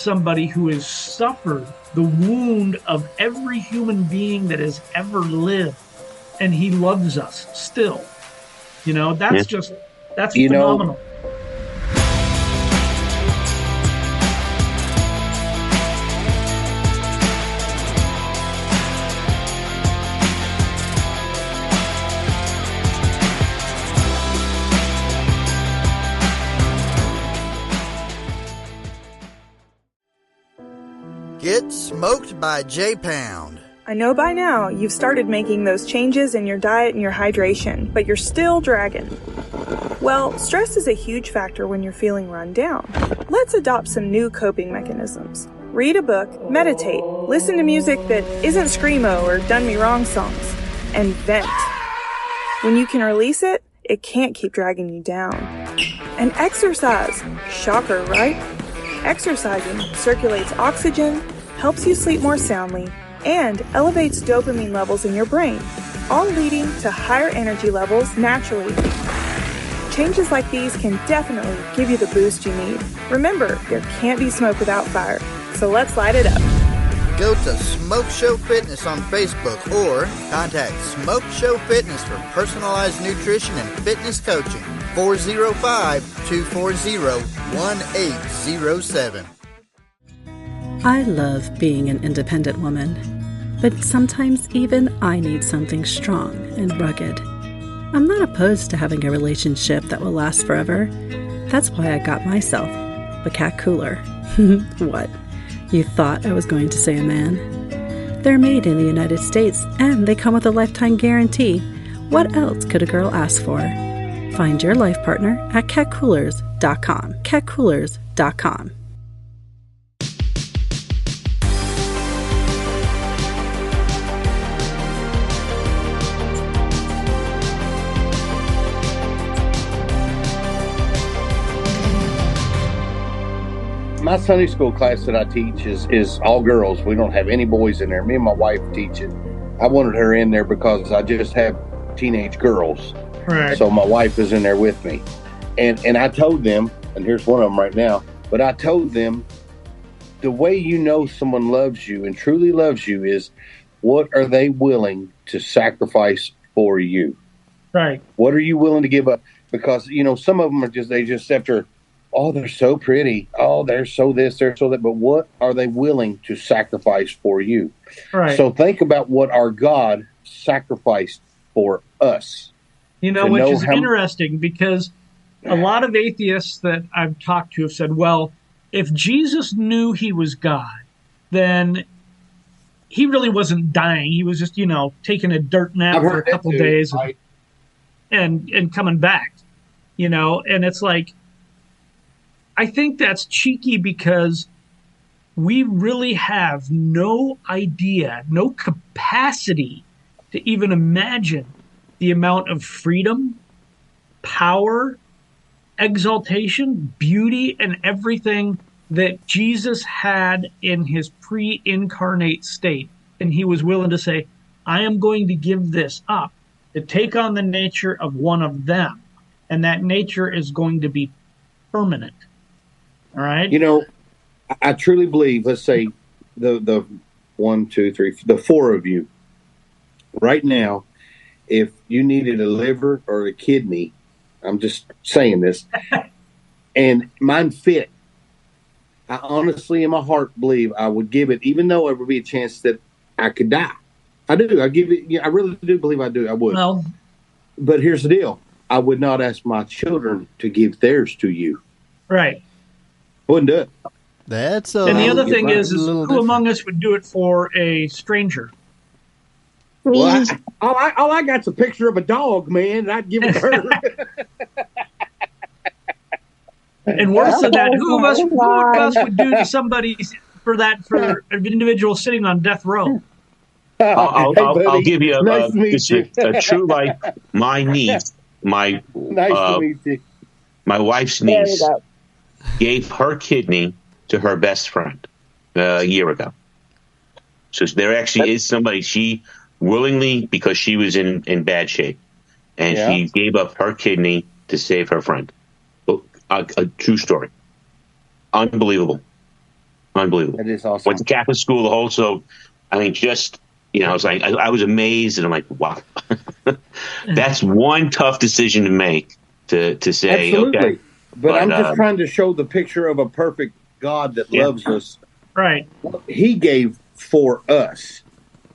somebody who has suffered the wound of every human being that has ever lived, and he loves us still. Yeah. That's You know, phenomenal. Get smoked by J Pound. I know by now you've started making those changes in your diet and your hydration, but you're still dragging. Well, stress is a huge factor when you're feeling run down. Let's adopt some new coping mechanisms. Read a book, meditate, listen to music that isn't screamo or done me wrong songs, and vent. When you can release it, it can't keep dragging you down. And exercise. Shocker, right? Exercising circulates oxygen, helps you sleep more soundly, and elevates dopamine levels in your brain, all leading to higher energy levels naturally. Changes like these can definitely give you the boost you need. Remember, there can't be smoke without fire, so let's light it up. Go to Smoke Show Fitness on Facebook or contact Smoke Show Fitness for personalized nutrition and fitness coaching. 405-240-1807. I love being an independent woman, but sometimes even I need something strong and rugged. I'm not opposed to having a relationship that will last forever. That's why I got myself a cat cooler. What? You thought I was going to say a man? They're made in the United States, and they come with a lifetime guarantee. What else could a girl ask for? Find your life partner at catcoolers.com. Catcoolers.com. my Sunday school class that I teach is all girls. We don't have any boys in there. Me and my wife teach it. I wanted her in there because I just have teenage girls. Right. So my wife is in there with me. And I told them, and here's one of them right now, but I told them the way you know someone loves you and truly loves you is what are they willing to sacrifice for you? Right. What are you willing to give up? Because, you know, some of them are just after, oh, they're so pretty. Oh, they're so this, they're so that. But what are they willing to sacrifice for you? Right. So think about what our God sacrificed for us. You know, which is interesting because a lot of atheists that I've talked to have said, well, if Jesus knew he was God, then he really wasn't dying. He was just, you know, taking a dirt nap for a couple days right. and coming back, you know, and it's like, I think that's cheeky because we really have no idea, no capacity to even imagine the amount of freedom, power, exaltation, beauty, and everything that Jesus had in his pre-incarnate state. And he was willing to say, I am going to give this up to take on the nature of one of them. And that nature is going to be permanent. All right. You know, I truly believe, let's say the 1, 2, 3, the four of you right now, if you needed a liver or a kidney, I'm just saying this, and mine fit, I honestly in my heart believe I would give it, even though there would be a chance that I could die. I do. I give it. Yeah, I really do believe I do. I would. Well, but here's the deal. I would not ask my children to give theirs to you. right. Wouldn't do it. That's And the other thing right. is who among us would do it for a stranger? Well, all I got's a picture of a dog, man, and I'd give it to her. And worse than that, who of us would do to somebody for an individual sitting on death row? I'll give you Nice to meet you. a true life. My niece, Nice to meet you. my wife's There we niece, go. gave her kidney to her best friend a year ago. So there actually is somebody she willingly, because she was in bad shape, and Yeah. she gave up her kidney to save her friend. A true story. Unbelievable. Unbelievable. That is awesome. Went to Catholic school the whole, so, I mean, just, I was like, I was amazed, and I'm like, wow. That's one tough decision to make, to say, Absolutely. okay. But I'm just trying to show the picture of a perfect God that loves us. Right. He gave for us.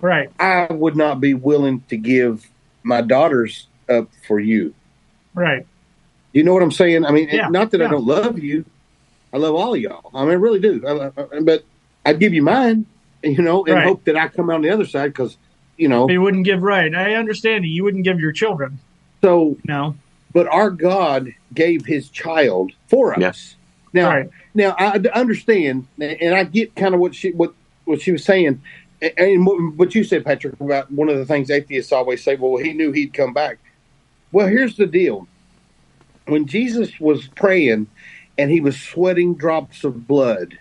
Right. I would not be willing to give my daughters up for you. Right. You know what I'm saying? I mean, not that I Yeah. don't love you. I love all of y'all. I mean, I really do. But I'd give you mine, and Right. hope that I come out on the other side because, You wouldn't give, right. I understand you. You wouldn't give your children. So, No. but our God gave his child for us. Now, Right. now I understand, and I get kind of what she was saying, and what you said, Patrick, about one of the things atheists always say. Well, he knew he'd come back. Well, here's the deal: when Jesus was praying, and he was sweating drops of blood,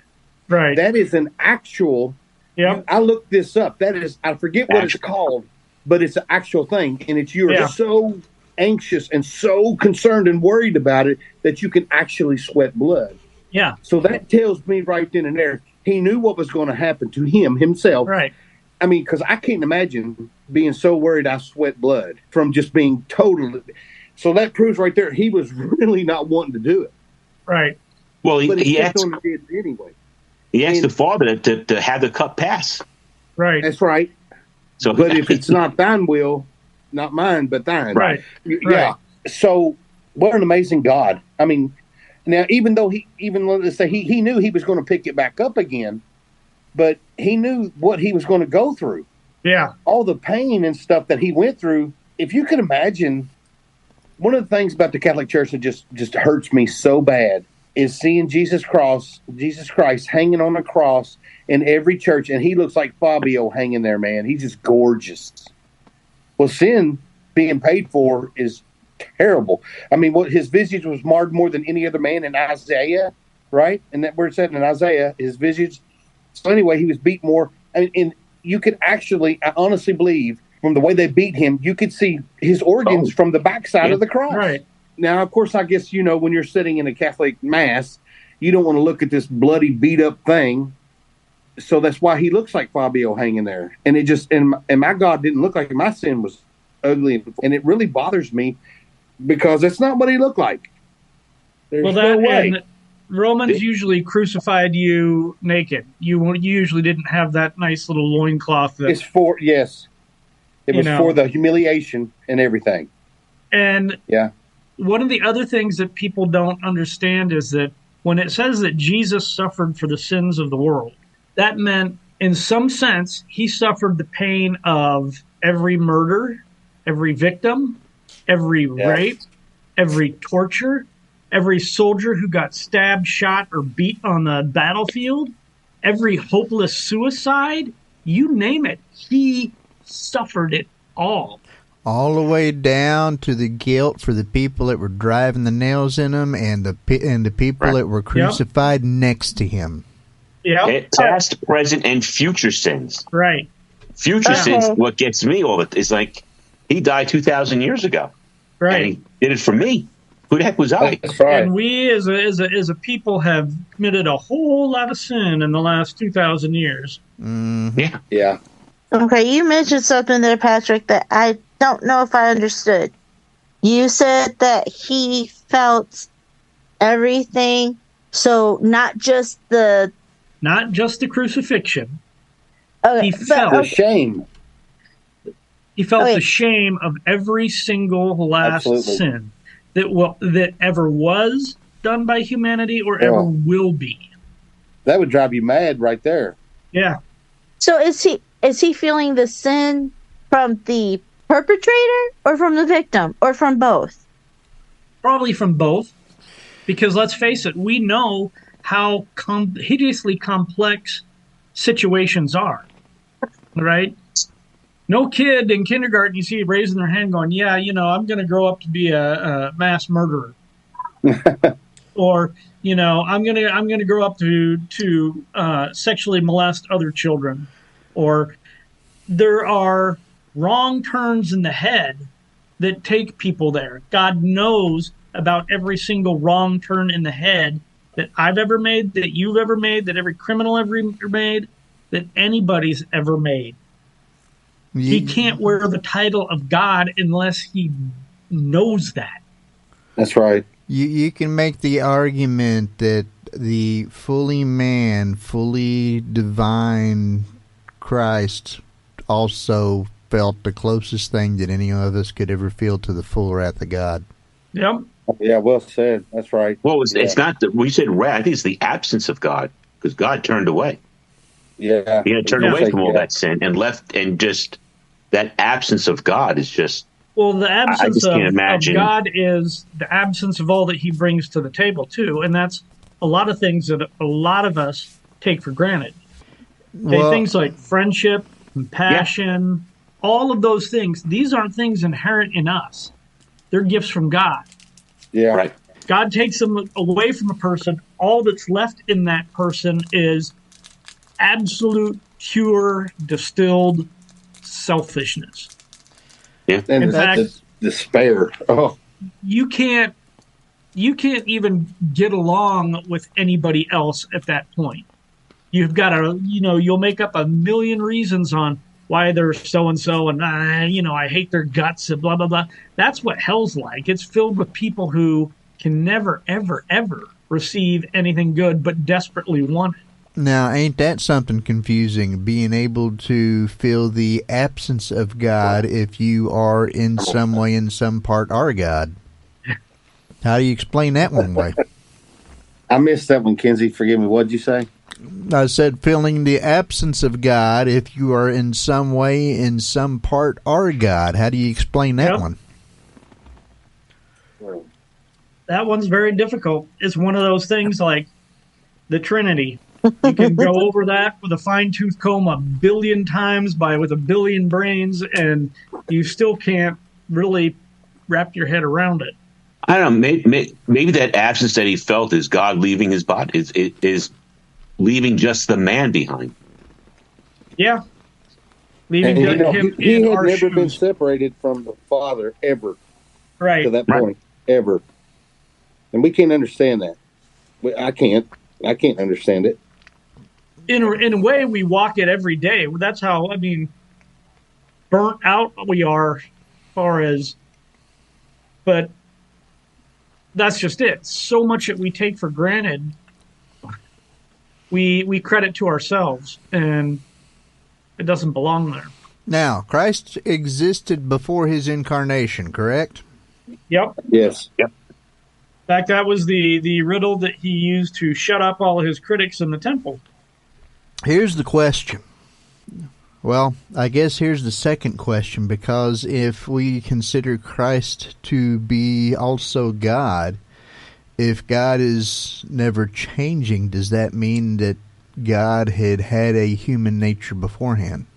Right. that is an actual. Yep. I looked this up. That is, I forget what it's called, but it's an actual thing, and it's you're so anxious and so concerned and worried about it that you can actually sweat blood. Yeah. So that tells me right then and there, he knew what was going to happen to himself. Right. I mean, because I can't imagine being so worried I sweat blood from just being totally. So that proves right there he was really not wanting to do it. Right. Well, But he asked anyway. He asked the Father to have the cup pass. Right. That's right. So, but if it's not thine will, not mine, but thine. Right. Yeah. Right. So what an amazing God. I mean, now even though let's say he knew he was going to pick it back up again, but he knew what he was going to go through. Yeah. All the pain and stuff that he went through. If you could imagine, one of the things about the Catholic Church that just hurts me so bad is seeing Jesus Christ hanging on a cross in every church, and he looks like Fabio hanging there, man. He's just gorgeous. Well, sin being paid for is terrible. I mean, what his visage was marred more than any other man in Isaiah, right? And that where it said in Isaiah, his visage. So anyway, he was beat more. And you could actually, I honestly believe, from the way they beat him, you could see his organs from the backside of the cross. Right. Now, of course, I guess, when you're sitting in a Catholic mass, you don't want to look at this bloody, beat-up thing. So that's why he looks like Fabio hanging there. And it just, and my God didn't look like it. My sin was ugly. And it really bothers me because that's not what he looked like. There's no way. And Romans usually crucified you naked. You usually didn't have that nice little loincloth. It's for, yes. It was for the humiliation and everything. And yeah. One of the other things that people don't understand is that when it says that Jesus suffered for the sins of the world, that meant, in some sense, he suffered the pain of every murder, every victim, every rape, every torture, every soldier who got stabbed, shot, or beat on the battlefield, every hopeless suicide, you name it. He suffered it all. All the way down to the guilt for the people that were driving the nails in them and the people that were crucified next to him. Yeah, past, present, and future sins. Right. Future sins. What gets me all it is like he died 2,000 years ago. Right. And he did it for me. Who the heck was I? That's right. And we as a people have committed a whole lot of sin in the last 2,000 years. Mm-hmm. Yeah. Yeah. Okay, you mentioned something there, Patrick, that I don't know if I understood. You said that he felt everything, so not just the crucifixion. Okay, He felt the shame. He felt the shame of every single last sin that ever was done by humanity or ever will be. That would drive you mad right there. Yeah. So is he feeling the sin from the perpetrator or from the victim or from both? Probably from both. Because let's face it, we know how hideously complex situations are. Right? No kid in kindergarten you see raising their hand going, yeah, I'm going to grow up to be a mass murderer. Or, I'm going to grow up to sexually molest other children. Or there are wrong turns in the head that take people there. God knows about every single wrong turn in the head that I've ever made, that you've ever made, that every criminal ever made, that anybody's ever made. He can't wear the title of God unless he knows that. That's right. You can make the argument that the fully man, fully divine Christ also felt the closest thing that any of us could ever feel to the full wrath of God. Yep. Yeah, well said. That's right. Well, it's not that we said wrath. I think it's the absence of God, because God turned away. Yeah. He had turned away from all that sin and left, and just that absence of God is just. Well, the absence of God is the absence of all that he brings to the table, too. And that's a lot of things that a lot of us take for granted. Things like friendship, compassion, all of those things. These aren't things inherent in us. They're gifts from God. Yeah. Right. God takes them away from a person. All that's left in that person is absolute, pure, distilled selfishness. Yeah. And in fact, despair. Oh, you can't even get along with anybody else at that point. You've got to, you'll make up a million reasons on why they're so-and-so and, I hate their guts and blah, blah, blah. That's what hell's like. It's filled with people who can never, ever, ever receive anything good but desperately want it. Now, ain't that something confusing, being able to feel the absence of God if you are in some way, in some part, are God? How do you explain that one way? I missed that one, Kenzie. Forgive me. What did you say? I said feeling the absence of God if you are in some way, in some part, are God. How do you explain that one? That one's very difficult. It's one of those things like the Trinity. You can go over that with a fine-tooth comb a billion times with a billion brains, and you still can't really wrap your head around it. I don't know. Maybe that absence that he felt is God leaving his body, is leaving just the man behind. Yeah. Leaving him he in had our never shoes. been separated from the Father ever. Right. To that point, ever. And we can't understand that. I can't understand it. In a way, we walk it every day. That's how, burnt out we are as far as, but that's just it. So much that we take for granted, we credit to ourselves, and it doesn't belong there. Now, Christ existed before his incarnation, correct? Yep. Yes. Yep. In fact, that was the riddle that he used to shut up all his critics in the temple. Here's the question. Well, I guess here's the second question, because if we consider Christ to be also God, if God is never changing, does that mean that God had a human nature beforehand?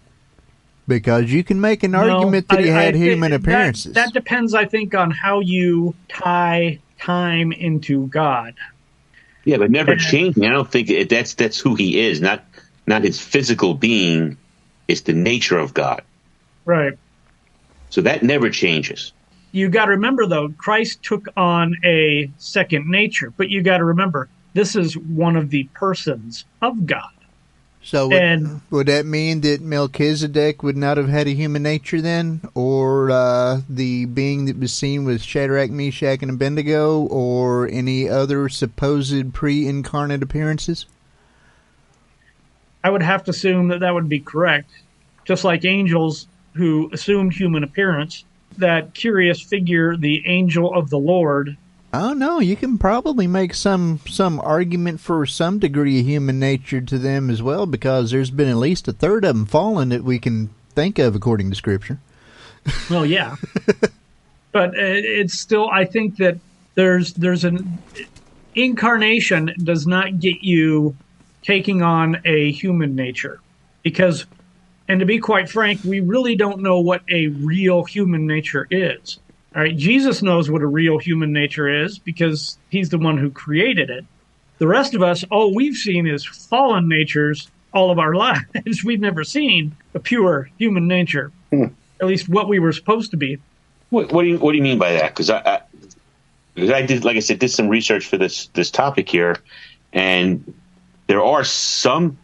Because you can make an argument that he had human appearances. That depends, I think, on how you tie time into God. Yeah, but never changing. I don't think that's who he is. Not his physical being. It's the nature of God. Right. So that never changes. You got to remember, though, Christ took on a second nature. But you got to remember, this is one of the persons of God. So would that mean that Melchizedek would not have had a human nature then? Or the being that was seen with Shadrach, Meshach, and Abednego? Or any other supposed pre-incarnate appearances? I would have to assume that would be correct. Just like angels who assumed human appearance, that curious figure, the angel of the Lord. Oh, no, you can probably make some argument for some degree of human nature to them as well, because there's been at least a third of them fallen that we can think of according to Scripture. Well, yeah. But it's still, I think that there's an incarnation does not get you taking on a human nature, because, and to be quite frank, we really don't know what a real human nature is. All right, Jesus knows what a real human nature is because he's the one who created it. The rest of us, all we've seen is fallen natures all of our lives. We've never seen a pure human nature, at least what we were supposed to be. What do you mean by that? Because I did, like I said, did some research for this topic here, And there are some